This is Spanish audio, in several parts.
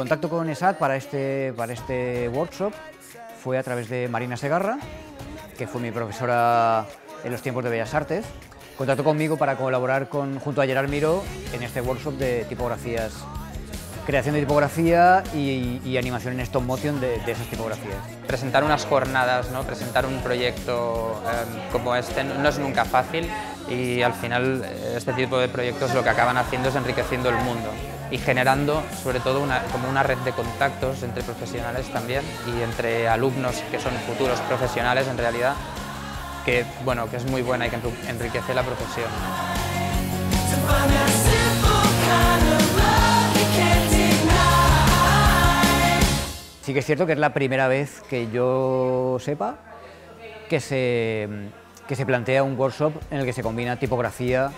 contacto con ESAD para este workshop fue a través de Marina Segarra, que fue mi profesora en los tiempos de Bellas Artes. Contactó conmigo para colaborar junto a Gerard Miró en este workshop de tipografías, creación de tipografía y animación en stop motion de esas tipografías. Presentar unas jornadas, ¿no? Presentar un proyecto como este no es nunca fácil y al final este tipo de proyectos lo que acaban haciendo es enriqueciendo el mundo y generando sobre todo como una red de contactos entre profesionales también y entre alumnos que son futuros profesionales en realidad, que, bueno, que es muy buena y que enriquece la profesión. Sí que es cierto que es la primera vez que yo sepa que se plantea un workshop en el que se combina tipografía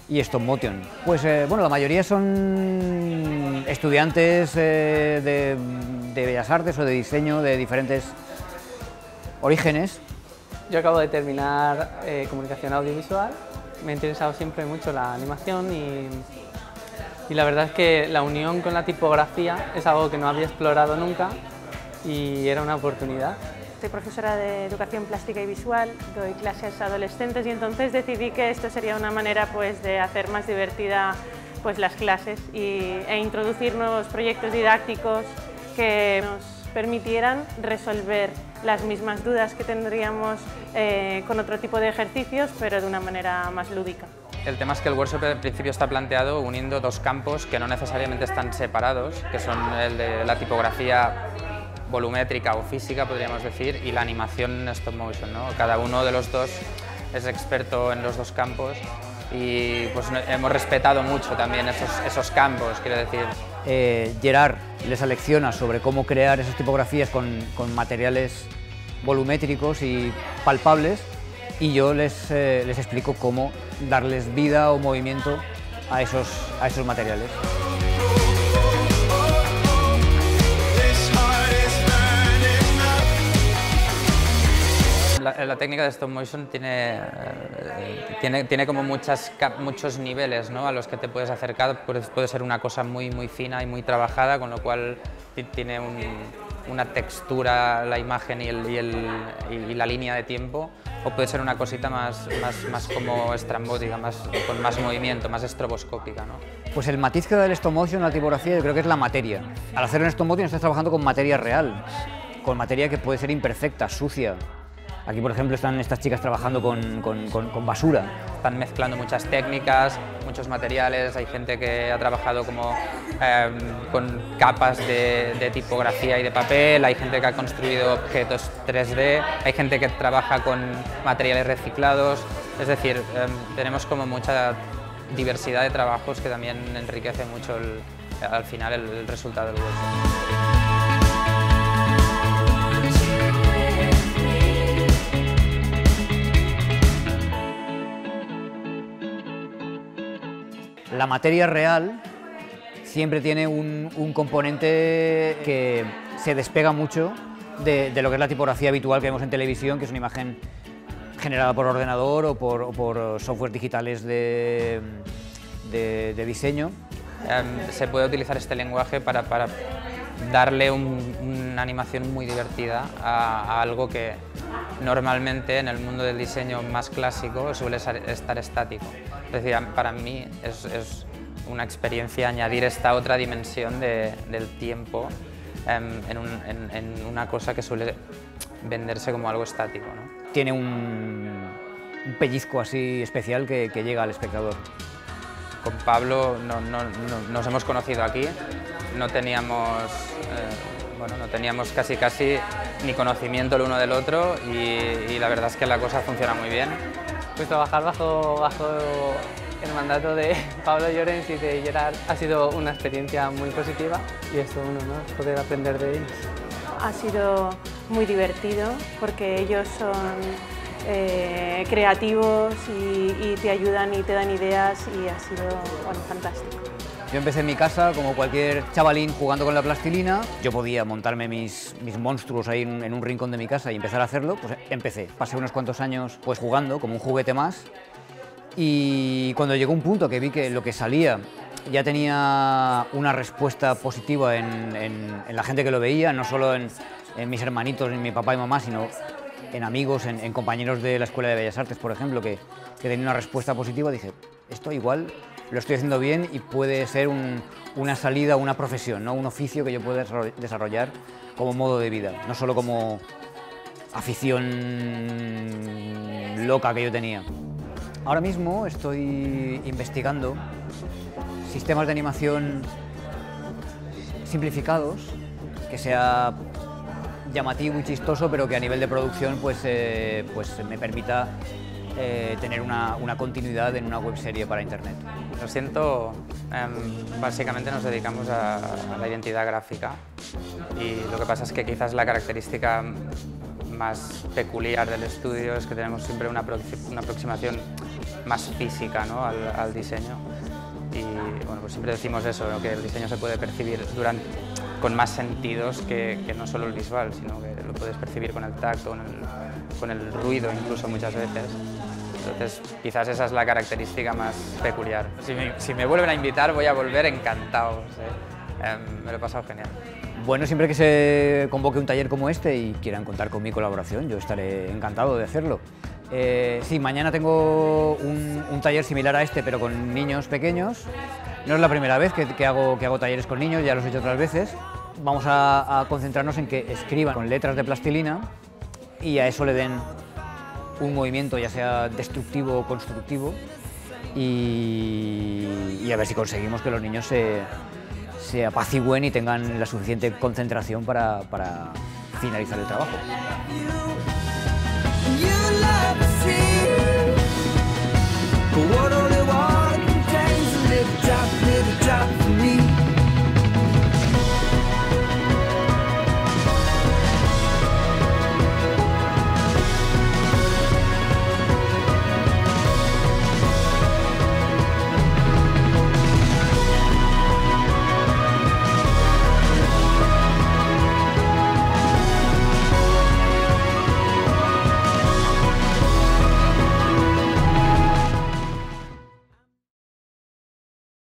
y stop motion. Pues bueno, la mayoría son estudiantes de Bellas Artes o de diseño de diferentes orígenes. Yo acabo de terminar comunicación audiovisual, me ha interesado siempre mucho la animación y la verdad es que la unión con la tipografía es algo que no había explorado nunca y era una oportunidad. Soy profesora de educación plástica y visual, doy clases a adolescentes y entonces decidí que esto sería una manera pues, de hacer más divertida pues, las clases e introducir nuevos proyectos didácticos que nos permitieran resolver las mismas dudas que tendríamos con otro tipo de ejercicios, pero de una manera más lúdica. El tema es que el workshop al principio está planteado uniendo dos campos que no necesariamente están separados, que son el de la tipografía volumétrica o física, podríamos decir, y la animación en stop motion, ¿no? Cada uno de los dos es experto en los dos campos y pues, hemos respetado mucho también esos campos, quiero decir. Gerard les alecciona sobre cómo crear esas tipografías con materiales volumétricos y palpables y yo les explico cómo darles vida o movimiento a esos materiales. La técnica de stop motion tiene como muchos niveles, ¿no? A los que te puedes acercar. Puede ser una cosa muy fina y muy trabajada, con lo cual tiene una textura la imagen y la línea de tiempo, o puede ser una cosita más como estrambótica, con más movimiento, más estroboscópica, ¿no? Pues el matiz que da el stop motion en la tipografía yo creo que es la materia. Al hacer un stop motion estás trabajando con materia real, con materia que puede ser imperfecta, sucia. Aquí, por ejemplo, están estas chicas trabajando con basura. Están mezclando muchas técnicas, muchos materiales, hay gente que ha trabajado como con capas de tipografía y de papel, hay gente que ha construido objetos 3D, hay gente que trabaja con materiales reciclados, es decir, tenemos como mucha diversidad de trabajos que también enriquece mucho al final el resultado del workshop. La materia real siempre tiene un componente que se despega mucho de lo que es la tipografía habitual que vemos en televisión, que es una imagen generada por ordenador o por software digitales de diseño. Se puede utilizar este lenguaje para darle una animación muy divertida a algo que normalmente en el mundo del diseño más clásico suele estar estático. Es decir, para mí es una experiencia añadir esta otra dimensión del tiempo en una cosa que suele venderse como algo estático, ¿no? Tiene un pellizco así especial que llega al espectador. Con Pablo nos hemos conocido aquí, no teníamos casi ni conocimiento el uno del otro y la verdad es que la cosa funciona muy bien. Pues trabajar bajo el mandato de Pablo Llorens y de Gerard ha sido una experiencia muy positiva y es todo un honor poder aprender de ellos. Ha sido muy divertido porque ellos son creativos y te ayudan y te dan ideas y ha sido fantástico. Yo empecé en mi casa como cualquier chavalín jugando con la plastilina. Yo podía montarme mis monstruos ahí en un rincón de mi casa y empezar a hacerlo, pues empecé. Pasé unos cuantos años pues jugando como un juguete más y cuando llegó un punto que vi que lo que salía ya tenía una respuesta positiva en la gente que lo veía, no solo en mis hermanitos, en mi papá y mamá, sino en amigos, en compañeros de la Escuela de Bellas Artes, por ejemplo, que tenía una respuesta positiva. Dije, esto igual lo estoy haciendo bien y puede ser una salida, una profesión, ¿no? Un oficio que yo pueda desarrollar como modo de vida, no solo como afición loca que yo tenía. Ahora mismo estoy investigando sistemas de animación simplificados, que sea llamativo y chistoso, pero que a nivel de producción pues me permita tener una continuidad en una webserie para internet. Lo siento, básicamente nos dedicamos a la identidad gráfica y lo que pasa es que quizás la característica más peculiar del estudio es que tenemos siempre una aproximación más física, ¿no?, al diseño. Y bueno, pues siempre decimos eso, ¿no?, que el diseño se puede percibir con más sentidos que no solo el visual, sino que lo puedes percibir con el tacto, con el ruido incluso muchas veces. Entonces quizás esa es la característica más peculiar. Si me vuelven a invitar voy a volver encantado, me lo he pasado genial. Bueno, siempre que se convoque un taller como este y quieran contar con mi colaboración, yo estaré encantado de hacerlo. Sí, mañana tengo un taller similar a este, pero con niños pequeños. No es la primera vez que hago talleres con niños, ya los he hecho otras veces. Vamos a concentrarnos en que escriban con letras de plastilina y a eso le den un movimiento, ya sea destructivo o constructivo, y a ver si conseguimos que los niños se apacigüen y tengan la suficiente concentración para finalizar el trabajo.